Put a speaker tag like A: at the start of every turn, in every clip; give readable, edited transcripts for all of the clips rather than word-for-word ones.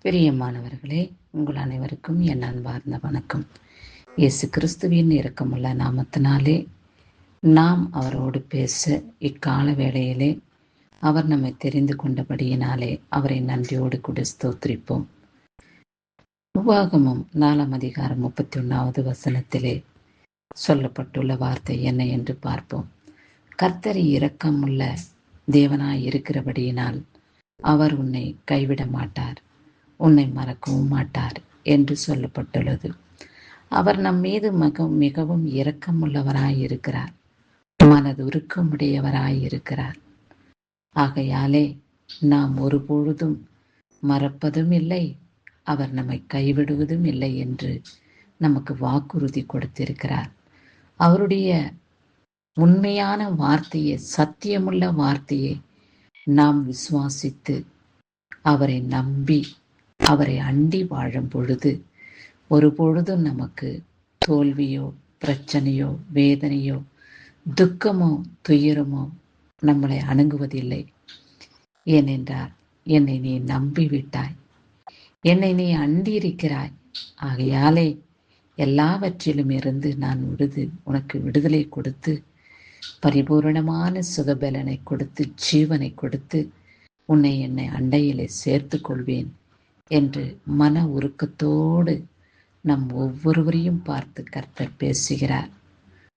A: பிரியமானவர்களே, உங்கள் அனைவருக்கும் என் அன்பார்ந்த வணக்கம். இயேசு கிறிஸ்துவின் இரக்கமுள்ள நாமத்தினாலே நாம் அவரோடு பேச இக்கால வேளையிலே அவர் நம்மை தெரிந்து கொண்டபடியினாலே அவரை நன்றியோடு கூட ஸ்தோத்திரிப்போம். உபாகமம் 4 அதிகாரம் 31 வசனத்திலே சொல்லப்பட்டுள்ள வார்த்தை என்ன என்று பார்ப்போம். கர்த்தர் இரக்கமுள்ள தேவனாய் இருக்கிறபடியினால் அவர் உன்னை கைவிட மாட்டார், உன்னை மறக்கவும் மாட்டார் என்று சொல்லப்பட்டுள்ளது. அவர் நம் மீது மிகவும் இரக்கமுள்ளவராயிருக்கிறார், மனதுருக்கமுடையவராயிருக்கிறார். ஆகையாலே நாம் ஒருபொழுதும் மறப்பதும் இல்லை, அவர் நம்மை கைவிடுவதும் இல்லை என்று நமக்கு வாக்குறுதி கொடுத்திருக்கிறார். அவருடைய உண்மையான வார்த்தையை, சத்தியமுள்ள வார்த்தையை நாம் விசுவாசித்து அவரை நம்பி அவரை அண்டி வாழும் பொழுது ஒருபொழுதும் நமக்கு தோல்வியோ பிரச்சனையோ வேதனையோ துக்கமோ துயரமோ நம்மளை அணுகுவதில்லை. ஏனென்றால் என்னை நீ நம்பிவிட்டாய், என்னை நீ அண்டியிருக்கிறாய். ஆகையாலே எல்லாவற்றிலும் இருந்து நான் உனக்கு விடுதலை கொடுத்து பரிபூரணமான சுகபலனை கொடுத்து ஜீவனை கொடுத்து உன்னை என்னை அண்டையிலே சேர்த்து கொள்வேன் என்று மன உருக்கத்தோடு நம் ஒவ்வொருவரையும் பார்த்து கர்த்தர் பேசுகிறார்.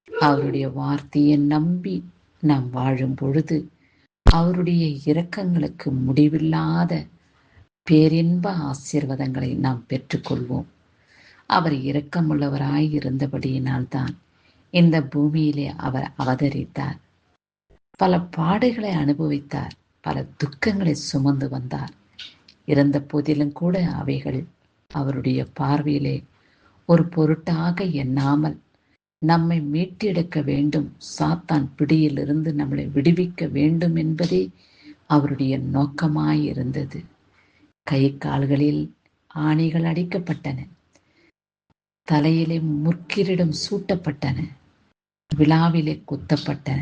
A: அவருடைய வார்த்தையை நம்பி நாம் வாழும் பொழுது அவருடைய இரக்கங்களுக்கு முடிவில்லாத பேரின்ப ஆசீர்வாதங்களை நாம் பெற்றுக்கொள்வோம். அவர் இரக்கமுள்ளவராய் இருந்தபடியினால்தான் இந்த பூமியிலே அவர் அவதரித்தார். பல பாடுகளை அனுபவித்தார், பல துக்கங்களை சுமந்து வந்தார். இருந்த போதிலும் கூட அவைகள் அவருடைய பார்வையிலே ஒரு பொருட்டாக எண்ணாமல் நம்மை மீட்டெடுக்க வேண்டும், சாத்தான் பிடியிலிருந்து நம்மளை விடுவிக்க வேண்டும் என்பதே அவருடைய நோக்கமாயிருந்தது. கை கால்களில் ஆணிகள் அடிக்கப்பட்டன, தலையிலே முற்கிரீடம் சூட்டப்பட்டன, விழாவிலே குத்தப்பட்டன.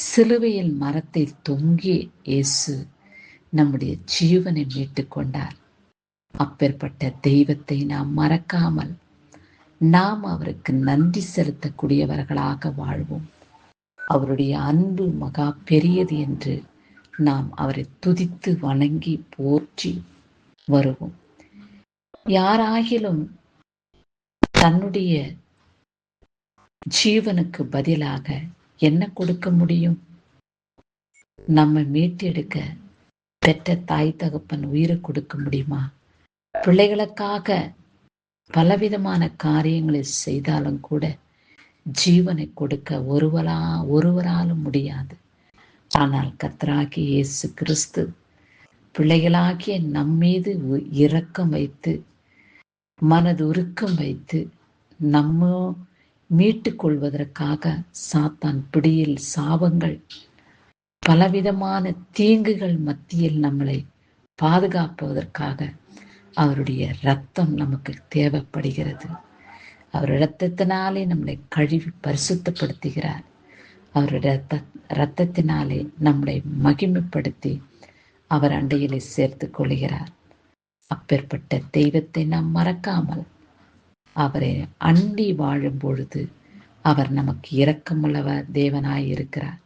A: சிலுவையில் மரத்தை தொங்கி இயேசு நம்முடைய ஜீவனை மீட்டு கொண்டார். அப்பேற்பட்ட தெய்வத்தை நாம் மறக்காமல் நாம் அவருக்கு நன்றி செலுத்தக்கூடியவர்களாக வாழ்வோம். அவருடைய அன்பு மகா பெரியது என்று நாம் அவரை துதித்து வணங்கி போற்றி வருவோம். யாராகிலும் தன்னுடைய ஜீவனுக்கு பதிலாக என்ன கொடுக்க முடியும்? நம்மை மீட்டெடுக்க பெற்ற தாய் தகப்பன் உயிரை கொடுக்க முடியுமா? பிள்ளைகளுக்காக பலவிதமான காரியங்களை செய்தாலும் கூட ஜீவனை கொடுக்க ஒருவராலும் முடியாது. ஆனால் கர்த்தராகிய இயேசு கிறிஸ்து பிள்ளைகளாகிய நம்மீது இரக்கம் வைத்து மனதுருக்கம் வைத்து நம்ம மீட்டு கொள்வதற்காக சாத்தான் பிடியில் சாபங்கள் பலவிதமான தீங்குகள் மத்தியில் நம்மளை பாதுகாப்பதற்காக அவருடைய இரத்தம் நமக்கு தேவைப்படுகிறது. அவர் இரத்தத்தினாலே நம்மளை கழுவி பரிசுத்தப்படுத்துகிறார். அவருடைய இரத்தத்தினாலே நம்மளை மகிமைப்படுத்தி அவர் அண்டையிலே சேர்த்து கொள்கிறார். அப்பேற்பட்ட தெய்வத்தை நாம் மறக்காமல் அவரை அண்டி வாழும் பொழுது அவர் நமக்கு இரக்கமுள்ளவர் தேவனாய் இருக்கிறார்.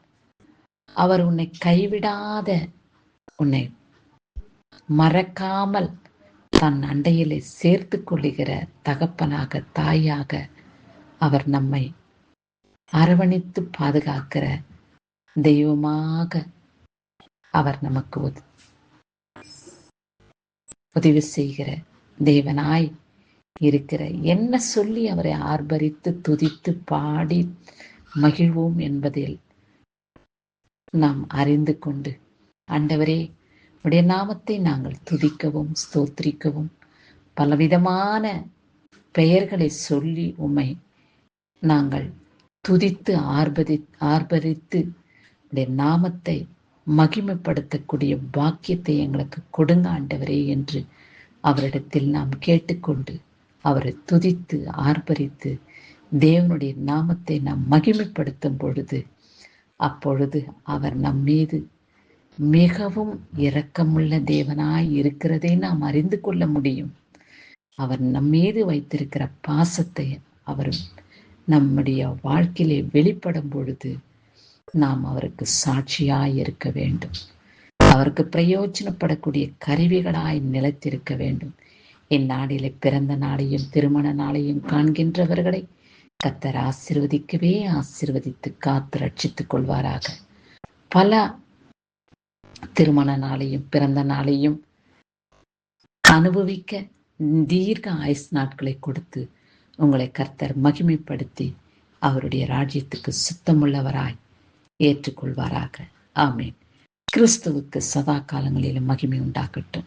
A: அவர் உன்னை கைவிடாத, உன்னை மறக்காமல் தன் அண்டையிலே சேர்த்து கொள்ளுகிற தகப்பனாக தாயாக அவர் நம்மை அரவணைத்து பாதுகாக்கிற தெய்வமாக அவர் நமக்கு உதவி செய்கிற தேவனாய் இருக்கிற என்ன சொல்லி அவரை ஆர்ப்பரித்து துதித்து பாடி மகிழ்வோம் என்பதில் நாம் அறிந்து கொண்டு, ஆண்டவரே உடைய நாமத்தை நாங்கள் துதிக்கவும் ஸ்தோத்திரிக்கவும் பலவிதமான பெயர்களை சொல்லி உம்மை நாங்கள் துதித்து ஆர்ப்பரித்து உடைய நாமத்தை மகிமைப்படுத்தக்கூடிய பாக்கியத்தை எங்களுக்கு கொடுங்க ஆண்டவரே என்று அவரிடத்தில் நாம் கேட்டுக்கொண்டு அவரை துதித்து ஆர்ப்பரித்து தேவனுடைய நாமத்தை நாம் மகிமைப்படுத்தும் பொழுது அப்பொழுது அவர் நம் மீது மிகவும் இரக்கமுள்ள தேவனாய் இருக்கிறதை நாம் அறிந்து கொள்ள முடியும். அவர் நம்மீது வைத்திருக்கிற பாசத்தை அவர் நம்முடைய வாழ்க்கையிலே வெளிப்படும் பொழுது நாம் அவருக்கு சாட்சியாய் இருக்க வேண்டும். அவருக்கு பிரயோஜனப்படக்கூடிய கருவிகளாய் நிலைத்திருக்க வேண்டும். இந்நாளிலே பிறந்த நாளையும் திருமண நாளையும் காண்கின்றவர்களை கர்த்தர் ஆசீர்வதிக்கவே ஆசீர்வதித்து காத்து ரட்சித்துக் கொள்வாராக. பல திருமண நாளையும் பிறந்த நாளையும் அனுபவிக்க தீர்க்க ஆயுஸ் நாட்களை கொடுத்து உங்களை கர்த்தர் மகிமைப்படுத்தி அவருடைய ராஜ்யத்துக்கு சுத்தமுள்ளவராய் ஏற்றுக்கொள்வாராக. ஆமேன். கிறிஸ்துவுக்கு சதா காலங்களிலும் மகிமை உண்டாகட்டும்.